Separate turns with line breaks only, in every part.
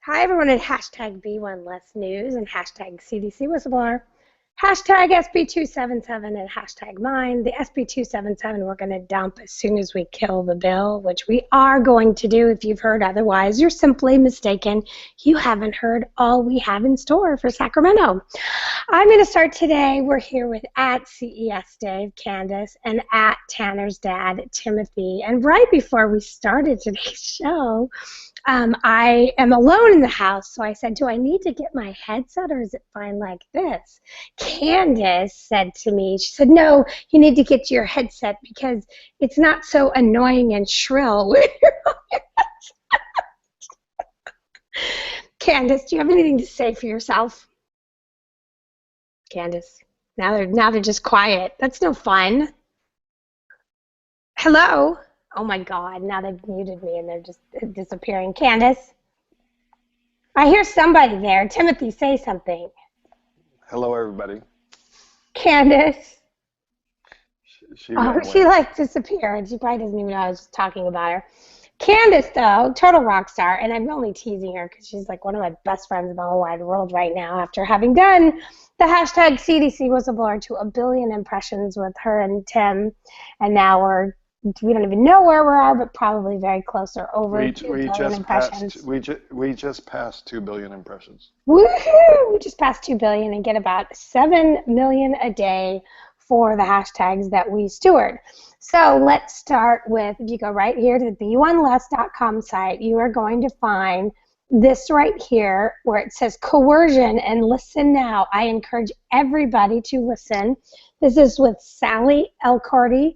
Hi, everyone at hashtag B1 Less News and hashtag CDC Whistleblower, hashtag SB277 and hashtag mine. The SB277 we're going to dump as soon as we kill the bill, which we are going to do. If you've heard otherwise, you're simply mistaken. You haven't heard all we have in store for Sacramento. I'm going to start today. We're here with at CES Dave, Candace, and at Tanner's dad, Timothy. And right before we started today's show, I am alone in the house, so I said, do I need to get my headset or is it fine like this? Candace said to me, she said, no, you need to get your headset because it's not so annoying and shrill when you're on your headset. Candace, do you have anything to say for yourself? Candace, now they're just quiet. That's no fun. Hello? Oh my God, now they've muted me and they're just disappearing. Candace? I hear somebody there. Timothy, say something.
Hello, everybody.
Candace?
She
like disappeared. She probably doesn't even know I was just talking about her. Candace, though, total rock star, and I'm only teasing her because she's like one of my best friends in the whole wide world right now after having done the hashtag CDC Whistleblower to 1 billion impressions with her and Tim, and now we don't even know where we are, but probably very close or over 2 billion impressions.
We just passed 2 billion impressions.
Woohoo! We just passed 2 billion and get about 7 million a day for the hashtags that we steward. So let's start with, if you go right here to the b1less.com site, you are going to find this right here where it says coercion and listen now. I encourage everybody to listen. This is with Sally Elcordy,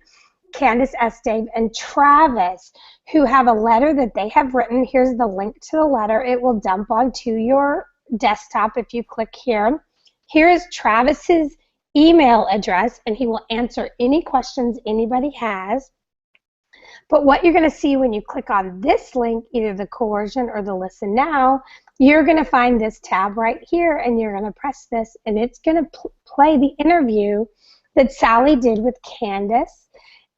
Candace S. Dave, and Travis, who have a letter that they have written. Here's the link to the letter. It will dump onto your desktop if you click here. Here is Travis's email address, and he will answer any questions anybody has. But what you're going to see when you click on this link, either the coercion or the listen now, you're going to find this tab right here, and you're going to press this, and it's going to play the interview that Sally did with Candace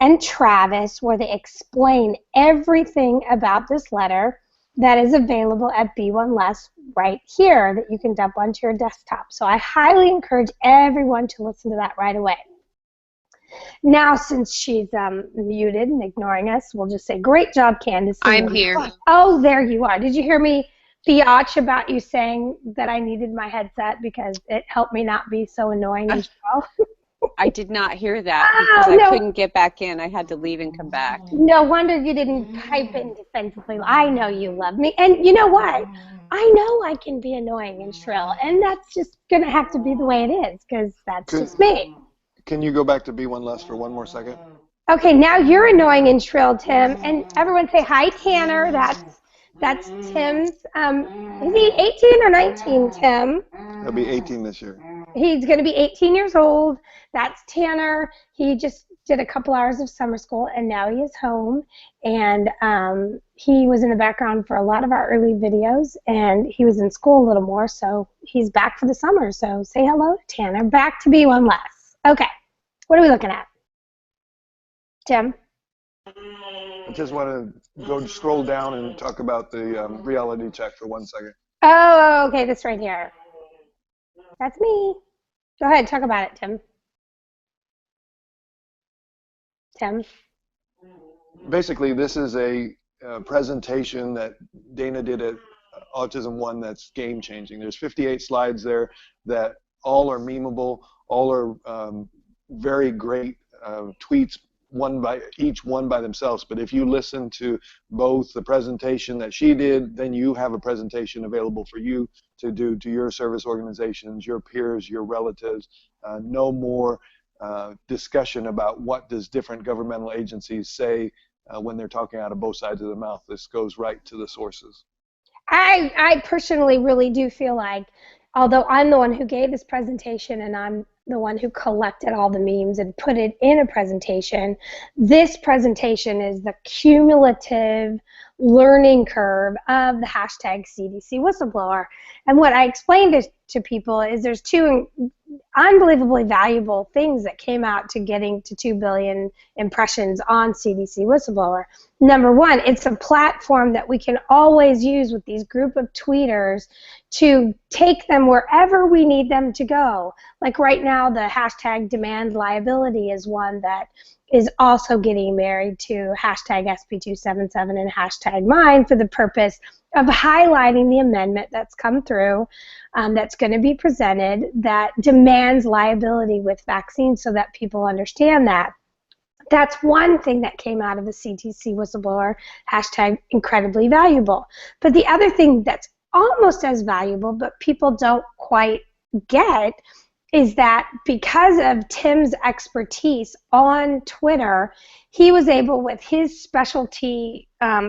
and Travis, where they explain everything about this letter that is available at B1 Less right here that you can dump onto your desktop. So I highly encourage everyone to listen to that right away. Now, since she's muted and ignoring us, we'll just say, great job, Candace.
I'm here.
Oh, there you are. Did you hear me biatch about you saying that I needed my headset because it helped me not be so annoying and slow?
I did not hear that because I couldn't get back in. I had to leave and come back.
No wonder you didn't type in defensively. I know you love me. And you know what? I know I can be annoying and shrill, and that's just going to have to be the way it is because that's just me.
Can you go back to B1 Less for one more second?
Okay, now you're annoying and shrill, Tim. And everyone say hi, Tanner. That's Tim's. Is he 18 or 19, Tim?
He'll be 18 this year.
He's going to be 18 years old. That's Tanner. He just did a couple hours of summer school, and now he is home. And he was in the background for a lot of our early videos, and he was in school a little more, so he's back for the summer. So say hello to Tanner. Back to B1 Less. Okay, what are we looking at? Tim?
I just want to go scroll down and talk about the reality check for 1 second.
Oh, okay, this right here. That's me. Go ahead, talk about it, Tim. Tim?
Basically, this is a presentation that Dana did at Autism One that's game-changing. There's 58 slides there that all are memeable, all are very great tweets, each one by themselves. But if you listen to both the presentation that she did, then you have a presentation available for you to do to your service organizations, your peers, your relatives. No more discussion about what does different governmental agencies say when they're talking out of both sides of their mouth. This goes right to the sources.
I personally really do feel like, although I'm the one who gave this presentation and I'm the one who collected all the memes and put it in a presentation, this presentation is the cumulative learning curve of the hashtag CDC Whistleblower. And what I explained to people is there's two unbelievably valuable things that came out to getting to 2 billion impressions on CDC Whistleblower. Number one, it's a platform that we can always use with these group of tweeters to take them wherever we need them to go. Like right now, the hashtag demand liability is one that is also getting married to hashtag SB277 and hashtag mine for the purpose of highlighting the amendment that's come through that's going to be presented that demands liability with vaccines so that people understand that. That's one thing that came out of the CDC Whistleblower hashtag incredibly valuable. But the other thing that's almost as valuable but people don't quite get is that because of Tim's expertise on Twitter, he was able, with his specialty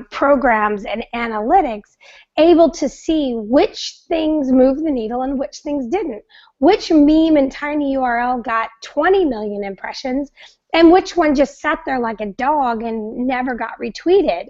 programs and analytics, able to see which things moved the needle and which things didn't. Which meme and tinyURL got 20 million impressions and which one just sat there like a dog and never got retweeted.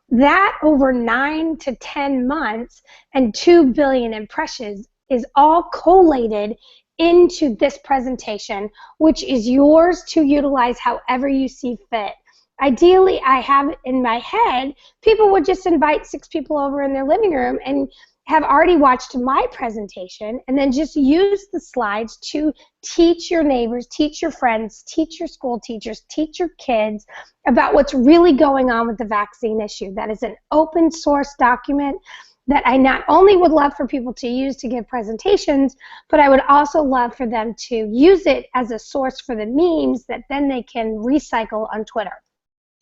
That over 9 to 10 months and 2 billion impressions is all collated into this presentation, which is yours to utilize however you see fit. Ideally, I have in my head, people would just invite 6 people over in their living room and have already watched my presentation and then just use the slides to teach your neighbors, teach your friends, teach your school teachers, teach your kids about what's really going on with the vaccine issue. That is an open source document that I not only would love for people to use to give presentations, but I would also love for them to use it as a source for the memes that then they can recycle on Twitter.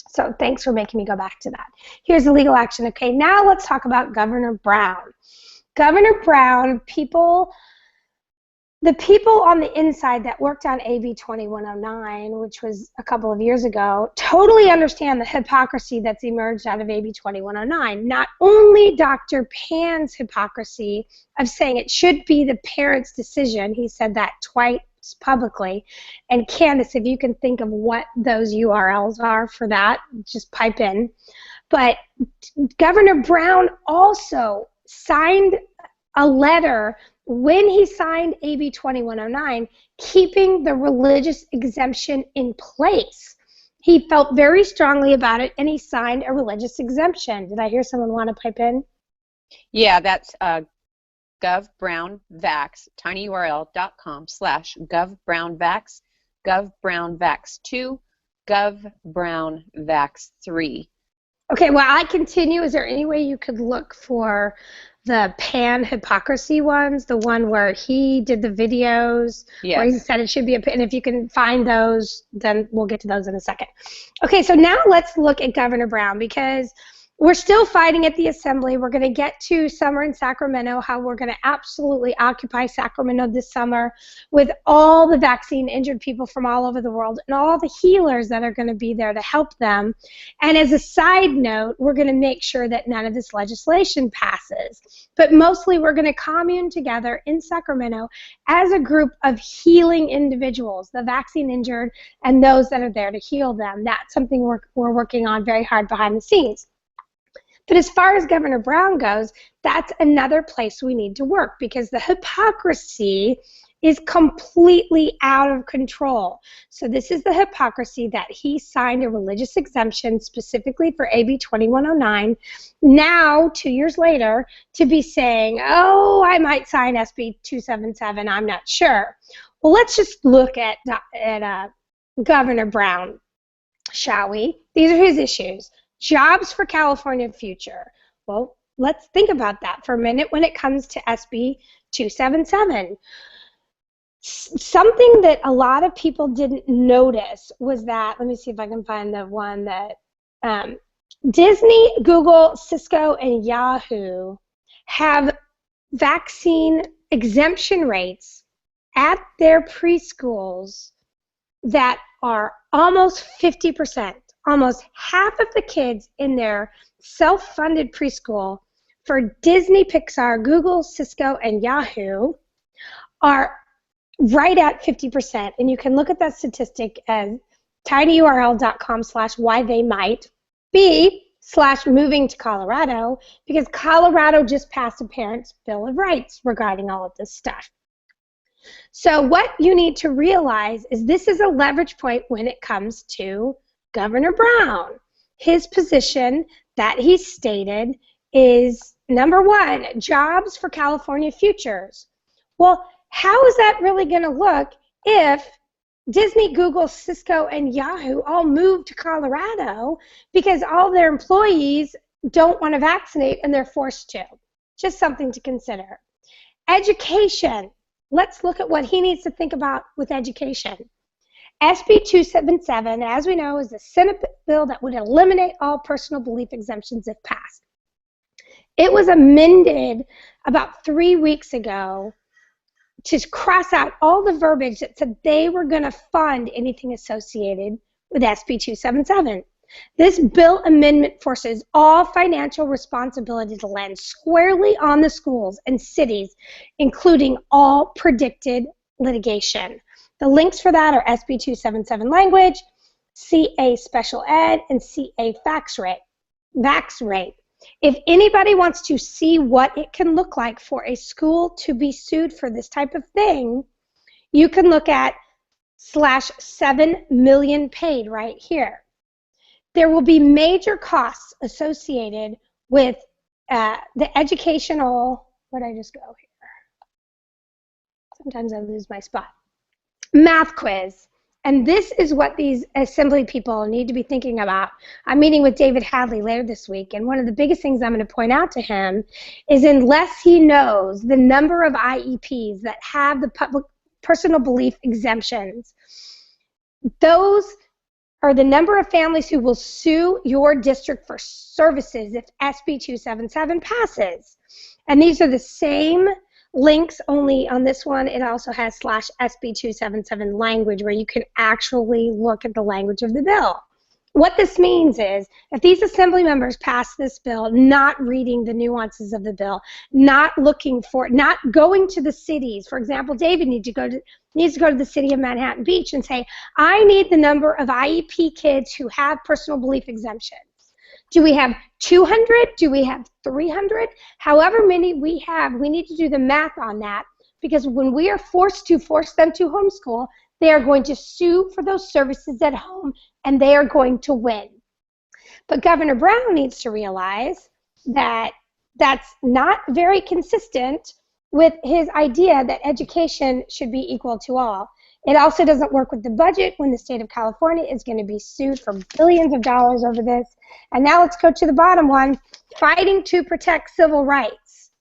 So thanks for making me go back to that. Here's the legal action. Okay, now let's talk about Governor Brown. Governor Brown, the people on the inside that worked on AB 2109, which was a couple of years ago, totally understand the hypocrisy that's emerged out of AB 2109. Not only Dr. Pan's hypocrisy of saying it should be the parent's decision, he said that twice publicly, and Candace, if you can think of what those URLs are for that, just pipe in. But Governor Brown also signed a letter when he signed AB 2109, keeping the religious exemption in place. He felt very strongly about it, and he signed a religious exemption. Did I hear someone want to pipe in?
Yeah, that's GovBrownVax, tinyurl.com/GovBrownVax, GovBrownVax2, GovBrownVax3.
Okay, well, I continue. Is there any way you could look for the Pan hypocrisy ones, the one where he did the videos,
yes,
where he said it should be and if you can find those, then we'll get to those in a second. Okay, so now let's look at Governor Brown, because we're still fighting at the Assembly. We're going to get to summer in Sacramento, how we're going to absolutely occupy Sacramento this summer with all the vaccine-injured people from all over the world and all the healers that are going to be there to help them. And as a side note, we're going to make sure that none of this legislation passes. But mostly we're going to commune together in Sacramento as a group of healing individuals, the vaccine-injured and those that are there to heal them. That's something we're working on very hard behind the scenes. But as far as Governor Brown goes, that's another place we need to work, because the hypocrisy is completely out of control. So this is the hypocrisy that he signed a religious exemption specifically for AB 2109. Now, 2 years later, to be saying, oh, I might sign SB 277, I'm not sure. Well, let's just look at Governor Brown, shall we? These are his issues. Jobs for California future. Well, let's think about that for a minute when it comes to SB 277. Something that a lot of people didn't notice was that, let me see if I can find the one that Disney, Google, Cisco, and Yahoo have vaccine exemption rates at their preschools that are almost 50%. Almost half of the kids in their self-funded preschool for Disney, Pixar, Google, Cisco, and Yahoo are right at 50%. And you can look at that statistic as tinyurl.com/whytheymight be / moving to Colorado, because Colorado just passed a Parents' Bill of Rights regarding all of this stuff. So what you need to realize is this is a leverage point when it comes to Governor Brown. His position that he stated is, number one, jobs for California futures. Well, how is that really going to look if Disney, Google, Cisco, and Yahoo all moved to Colorado because all their employees don't want to vaccinate and they're forced to? Just something to consider. Education. Let's look at what he needs to think about with education. SB 277, as we know, is a Senate bill that would eliminate all personal belief exemptions if passed. It was amended about 3 weeks ago to cross out all the verbiage that said they were going to fund anything associated with SB 277. This bill amendment forces all financial responsibility to land squarely on the schools and cities, including all predicted litigation. The links for that are SB 277 language, CA special ed, and CA vax rate. If anybody wants to see what it can look like for a school to be sued for this type of thing, you can look at /7 million paid right here. There will be major costs associated with the educational, where'd I just go here? Sometimes I lose my spot. Math quiz. And this is what these assembly people need to be thinking about. I'm meeting with David Hadley later this week, and one of the biggest things I'm going to point out to him is unless he knows the number of IEPs that have the public personal belief exemptions, those are the number of families who will sue your district for services if SB 277 passes. And these are the same links, only on this one it also has /SB 277 language, where you can actually look at the language of the bill. What this means is if these assembly members pass this bill not reading the nuances of the bill, not looking for, not going to the cities, for example, David needs to go to the city of Manhattan Beach and say, I need the number of IEP kids who have personal belief exemptions. Do we have 200? Do we have 300? However many we have, we need to do the math on that, because when we are forced to force them to homeschool, they are going to sue for those services at home, and they are going to win. But Governor Brown needs to realize that that's not very consistent with his idea that education should be equal to all. It also doesn't work with the budget when the state of California is going to be sued for billions of dollars over this. And now let's go to the bottom one, fighting to protect civil rights.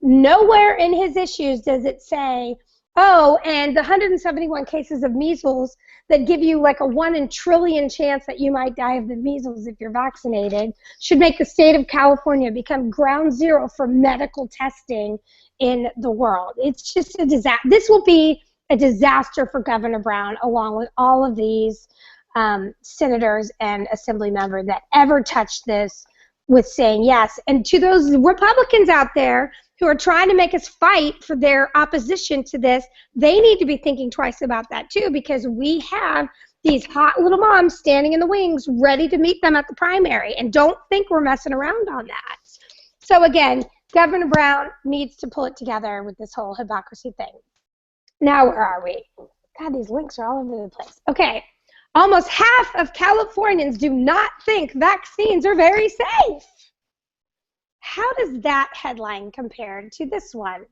Nowhere in his issues does it say, oh, and the 171 cases of measles that give you like a 1 in a trillion chance that you might die of the measles if you're vaccinated should make the state of California become ground zero for medical testing in the world. It's just a disaster. This will be a disaster for Governor Brown, along with all of these senators and assembly members that ever touched this with saying yes. And to those Republicans out there who are trying to make us fight for their opposition to this, they need to be thinking twice about that too, because we have these hot little moms standing in the wings ready to meet them at the primary, and don't think we're messing around on that. So again, Governor Brown needs to pull it together with this whole hypocrisy thing. Now where are we? God, these links are all over the place. Okay, almost half of Californians do not think vaccines are very safe. How does that headline compare to this one?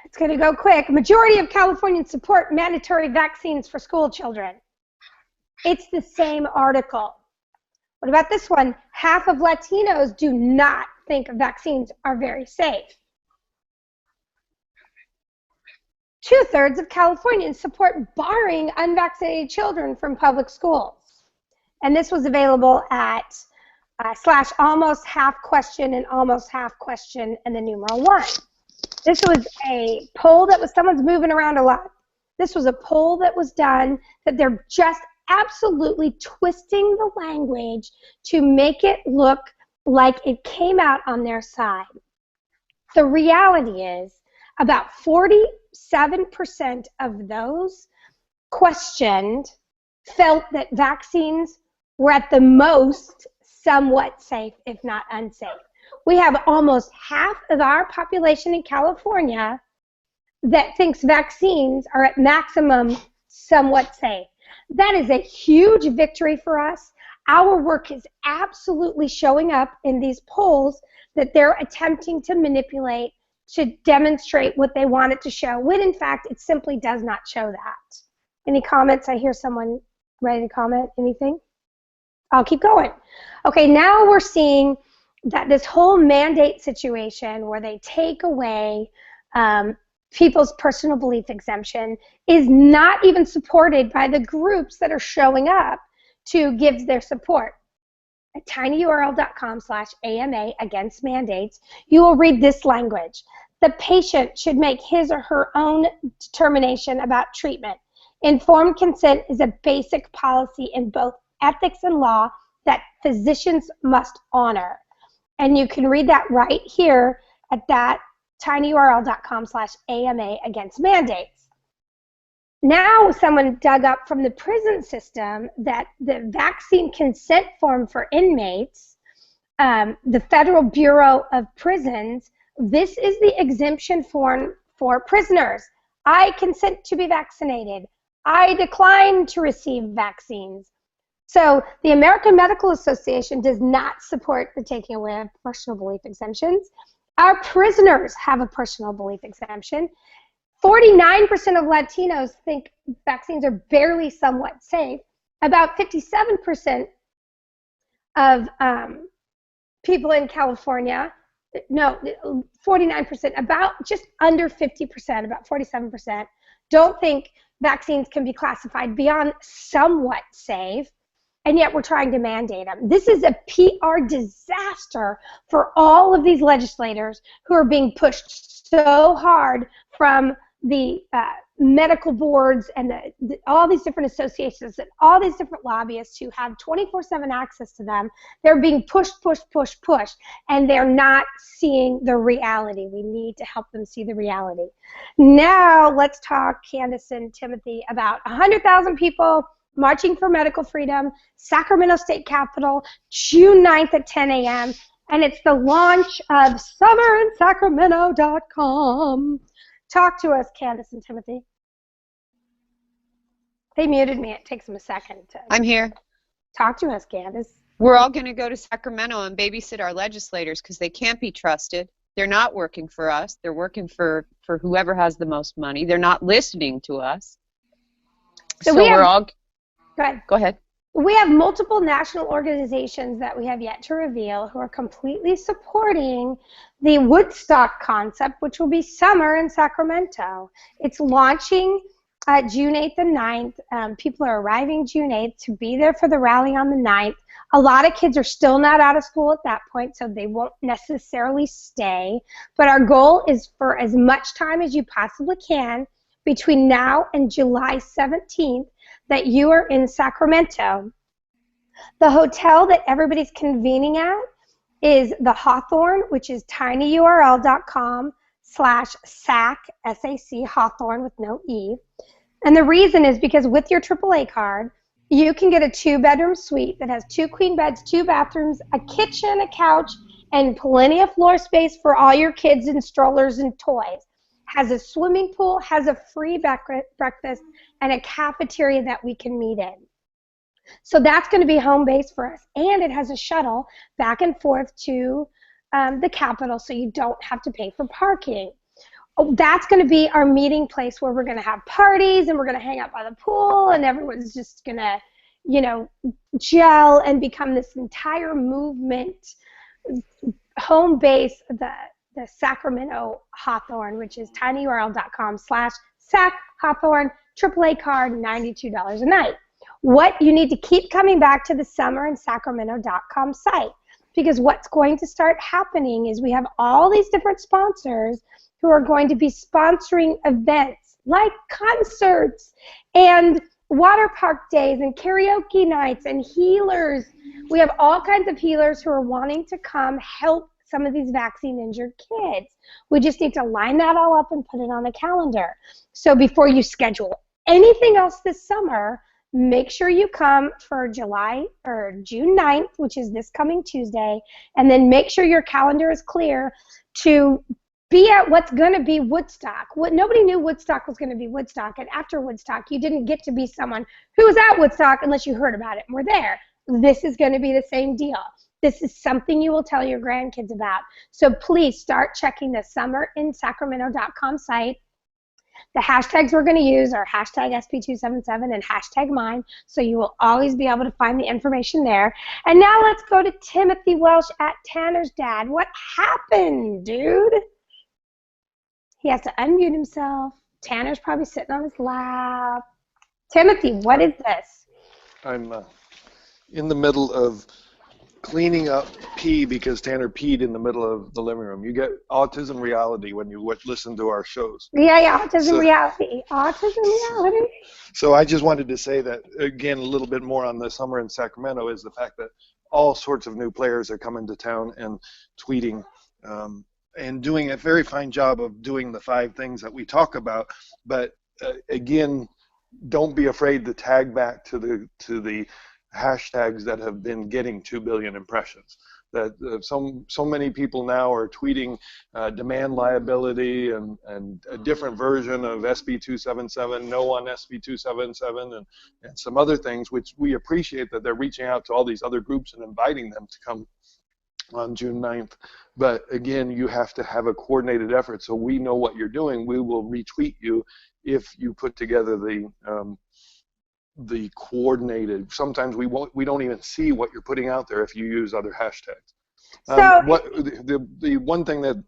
It's going to go quick. Majority of Californians support mandatory vaccines for school children. It's the same article. What about this one? Half of Latinos do not think vaccines are very safe. 2/3 of Californians support barring unvaccinated children from public schools. And this was available at /almost half question and almost half question and the numeral 1. This was a poll that was, someone's moving around a lot. This was a poll that was done that they're just absolutely twisting the language to make it look like it came out on their side. The reality is about 47% of those questioned felt that vaccines we're at the most somewhat safe, if not unsafe. We have almost half of our population in California that thinks vaccines are at maximum somewhat safe. That is a huge victory for us. Our work is absolutely showing up in these polls that they're attempting to manipulate to demonstrate what they want it to show, when in fact it simply does not show that. Any comments? I hear someone ready to comment. Anything? I'll keep going. Okay, now we're seeing that this whole mandate situation where they take away people's personal belief exemption is not even supported by the groups that are showing up to give their support. At tinyurl.com/AMA against mandates, you will read this language. The patient should make his or her own determination about treatment. Informed consent is a basic policy in both ethics and law that physicians must honor. And you can read that right here at that tinyurl.com/AMA against mandates. Now someone dug up from the prison system that the vaccine consent form for inmates, the Federal Bureau of Prisons, this is the exemption form for prisoners. I consent to be vaccinated. I decline to receive vaccines. So the American Medical Association does not support the taking away of personal belief exemptions. Our prisoners have a personal belief exemption. 49% of Latinos think vaccines are barely somewhat safe. About 57% of people in California, no, 49%, about just under 50%, about 47%, don't think vaccines can be classified beyond somewhat safe. And yet we're trying to mandate them. This is a PR disaster for all of these legislators who are being pushed so hard from the medical boards and all these different associations and all these different lobbyists who have 24/7 access to them. They're being pushed, and they're not seeing the reality. We need to help them see the reality. Now let's talk, Candace and Timothy, about 100,000 people marching for medical freedom, Sacramento State Capitol, June 9th at 10 a.m. And it's the launch of summerinsacramento.com. Talk to us, Candace and Timothy. They muted me. It takes them a second to...
I'm here.
Talk to us, Candace.
We're all going to go to Sacramento and babysit our legislators because they can't be trusted. They're not working for us. They're working for whoever has the most money. They're not listening to us. So we're all... Go ahead.
We have multiple national organizations that we have yet to reveal who are completely supporting the Woodstock concept, which will be summer in Sacramento. It's launching June 8th and 9th. People are arriving June 8th to be there for the rally on the 9th. A lot of kids are still not out of school at that point, so they won't necessarily stay. But our goal is for as much time as you possibly can between now and July 17th that you are in Sacramento. The hotel that everybody's convening at is the Hawthorne, which is tinyurl.com/SAC, S-A-C, Hawthorne with no E. And the reason is because with your AAA card, you can get a 2-bedroom suite that has 2 queen beds, 2 bathrooms, a kitchen, a couch, and plenty of floor space for all your kids and strollers and toys. Has a swimming pool, has a free breakfast, and a cafeteria that we can meet in. So that's going to be home base for us. And it has a shuttle back and forth to the Capitol, so you don't have to pay for parking. That's going to be our meeting place where we're going to have parties, and we're going to hang out by the pool, and everyone's just going to, you know, gel and become this entire movement. Home base, the Sacramento Hawthorne, which is tinyurl.com/SAC Hawthorne, AAA card, $92 a night. What you need to keep coming back to the summerinsacramento.com site, because what's going to start happening is we have all these different sponsors who are going to be sponsoring events like concerts and water park days and karaoke nights and healers. We have all kinds of healers who are wanting to come help some of these vaccine-injured kids. We just need to line that all up and put it on the calendar. So before you schedule anything else this summer, make sure you come for July or June 9th, which is this coming Tuesday, and then make sure your calendar is clear to be at what's going to be Woodstock. Nobody knew Woodstock was going to be Woodstock, and after Woodstock, you didn't get to be someone who was at Woodstock unless you heard about it and were there. This is going to be the same deal. This is something you will tell your grandkids about. So please start checking the summerinsacramento.com site. The hashtags we're going to use are hashtag SP277 and hashtag mine, so you will always be able to find the information there. And now let's go to Timothy Welsh at Tanner's dad. What happened, dude? He has to unmute himself. Tanner's probably sitting on his lap. Timothy, what is this?
I'm in the middle of cleaning up pee because Tanner peed in the middle of the living room. You get autism reality when you listen to our shows.
Yeah, autism reality. Autism reality.
So I just wanted to say that, again, a little bit more on the Summer in Sacramento is the fact that all sorts of new players are coming to town and tweeting and doing a very fine job of doing the 5 things that we talk about. But again, don't be afraid to tag back to the hashtags that have been getting 2 billion impressions. That so many people now are tweeting demand liability and a different version of SB277, no on SB277, and some other things, which we appreciate that they're reaching out to all these other groups and inviting them to come on June 9th. But again, you have to have a coordinated effort so we know what you're doing. We will retweet you if you put together the coordinated. Sometimes we don't even see what you're putting out there if you use other hashtags. The one thing that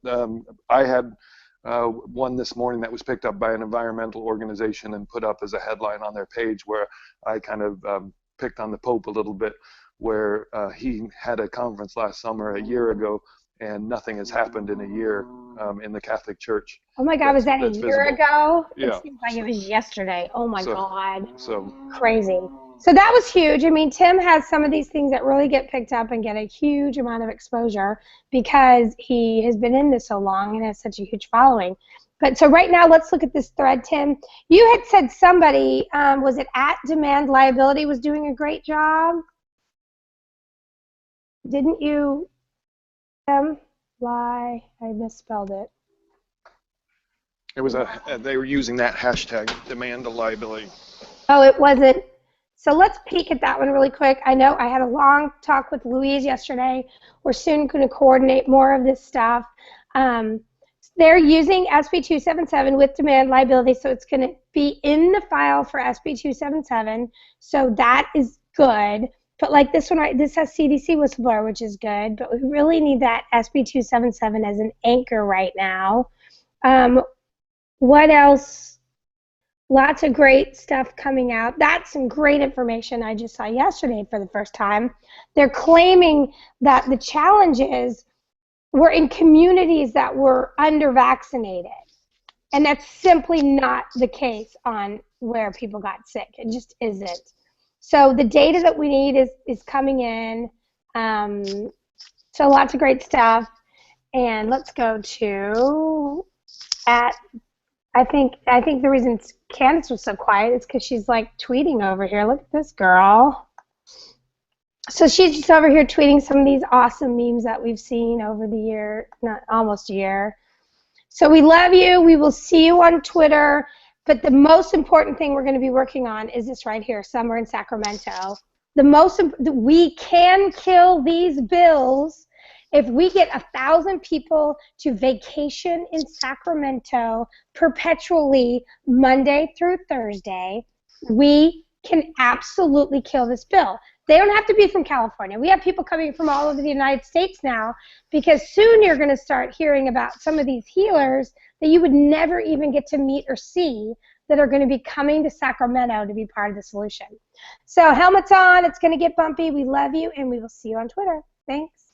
I had one this morning that was picked up by an environmental organization and put up as a headline on their page, where I kind of picked on the Pope a little bit, where he had a conference last summer a year ago and nothing has happened in a year in the Catholic Church.
Oh my God, was that a year ago?
Yeah.
It seems like it was yesterday. Oh my God.
So
crazy. So that was huge. I mean, Tim has some of these things that really get picked up and get a huge amount of exposure because he has been in this so long and has such a huge following. But so right now, let's look at this thread, Tim. You had said somebody, was it at Demand Liability, was doing a great job? Didn't you? Why? I misspelled it.
it was they were using that hashtag, demand liability.
Oh, it wasn't. So let's peek at that one really quick. I know I had a long talk with Louise yesterday. We're soon going to coordinate more of this stuff. They're using SB277 with demand liability, so it's going to be in the file for SB277. So that is good. But like this one, right, this has CDC whistleblower, which is good. But we really need that SB277 as an anchor right now. What else? Lots of great stuff coming out. That's some great information I just saw yesterday for the first time. They're claiming that the challenges were in communities that were under-vaccinated. And that's simply not the case on where people got sick. It just isn't. So the data that we need is coming in. So lots of great stuff. And let's go to I think the reason Candace was so quiet is because she's like tweeting over here. Look at this girl. So she's just over here tweeting some of these awesome memes that we've seen over the year, not almost a year. So we love you. We will see you on Twitter. But the most important thing we're going to be working on is this right here, Summer in Sacramento. We can kill these bills if we get 1,000 people to vacation in Sacramento perpetually Monday through Thursday. We can absolutely kill this bill. They don't have to be from California. We have people coming from all over the United States now because soon you're going to start hearing about some of these healers that you would never even get to meet or see that are going to be coming to Sacramento to be part of the solution. So helmets on. It's going to get bumpy. We love you, and we will see you on Twitter. Thanks.